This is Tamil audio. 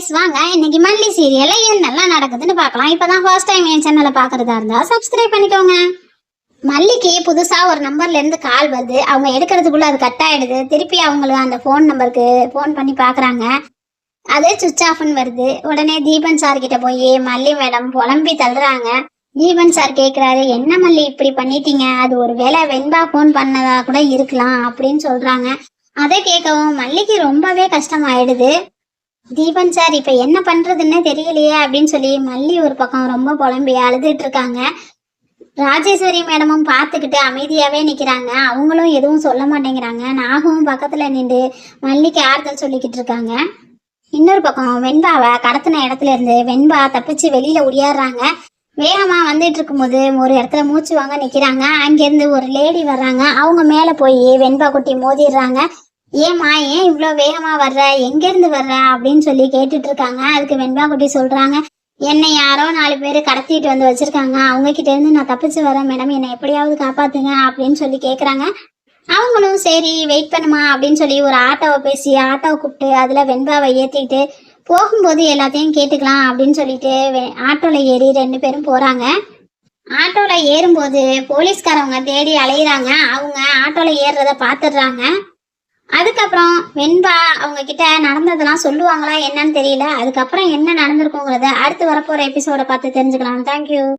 கைஸ், வாங்க இன்னைக்கு மல்லி சீரியல்ல என்னெல்லாம் நடக்குதுன்னு பார்க்கலாம். இப்பதான் ஃபர்ஸ்ட் டைம் என் சேனலை பாக்குறதா இருந்தா சப்ஸ்கிரைப் பண்ணிக்கோங்க. மல்லிக்கு புதுசா ஒரு நம்பர்ல இருந்து கால் வருது. அவங்க எடுக்கிறதுக்குள்ள அது கட் ஆயிடுது. திருப்பி அவங்களுக்கு அந்த போன் நம்பருக்கு போன் பண்ணி பாக்குறாங்க. அதே சுவிட்ச் ஆஃப்னு வருது. உடனே தீபன் சார் கிட்ட போய் மல்லி மேடம் புலம்பி தள்ளுறாங்க. தீபன் சார் கேக்குறாரு, என்ன மல்லி இப்படி பண்ணிட்டீங்க? அது ஒரு வேளை வெண்பா போன் பண்ணதா கூட இருக்கலாம் அப்படின்னு சொல்றாங்க. அதை கேட்கவும் மல்லிக்கு ரொம்பவே கஷ்டமாயிடுது. தீபன் சார் இப்ப என்ன பண்றதுன்னே தெரியலையே அப்படின்னு சொல்லி மல்லி ஒரு பக்கம் ரொம்ப புலம்பி அழுதுட்டு இருக்காங்க. ராஜேஸ்வரி மேடமும் பார்த்துக்கிட்டு அமைதியாவே நிக்கிறாங்க. அவங்களும் எதுவும் சொல்ல மாட்டேங்கிறாங்க. நாகவும் பக்கத்துல நின்று மல்லிக்கு ஆறுதல் சொல்லிக்கிட்டு இருக்காங்க. இன்னொரு பக்கம் வெண்பாவை கடத்தின இடத்துல இருந்து வெண்பா தப்பிச்சு வெளியில ஒடியாடுறாங்க. வேகமா வந்துட்டு இருக்கும்போது ஒரு இடத்துல மூச்சு வாங்க நிக்கிறாங்க. அங்கிருந்து ஒரு லேடி வர்றாங்க. அவங்க மேல போய் வெண்பா குட்டி மோதிடுறாங்க. ஏமா ஏன் இவ்வளோ வேகமா வர்ற, எங்க இருந்து வர்ற அப்படின்னு சொல்லி கேட்டுட்டு இருக்காங்க. அதுக்கு வெண்பா குட்டி சொல்றாங்க, என்னை யாரோ 4 பேர் கடத்திட்டு வந்து வச்சிருக்காங்க. அவங்க கிட்ட இருந்து நான் தப்பிச்சு வரேன் மேடம், என்னை எப்படியாவது காப்பாத்துங்க அப்படின்னு சொல்லி கேக்குறாங்க. அவங்களும் சரி வெயிட் பண்ணுமா அப்படின்னு சொல்லி ஒரு ஆட்டோவை பேசி ஆட்டோவை கூப்பிட்டு அதுல வெண்பாவை ஏத்திட்டு போகும்போது எல்லாத்தையும் கேட்டுக்கலாம் அப்படின்னு சொல்லிட்டு ஆட்டோல ஏறி 2 பேரும் போறாங்க. ஆட்டோல ஏறும்போது போலீஸ்காரவங்க தேடி அலையிறாங்க. அவங்க ஆட்டோல ஏறுறத பாத்துடுறாங்க. அதுக்கப்புறம் வெண்பா அவங்க கிட்ட நடந்ததெல்லாம் சொல்லுவாங்களா என்னன்னு தெரியல. அதுக்கப்புறம் என்ன நடந்திருக்குங்கிறத அடுத்து வரப்போற எபிசோட பார்த்து தெரிஞ்சுக்கலாம். தேங்க்யூ.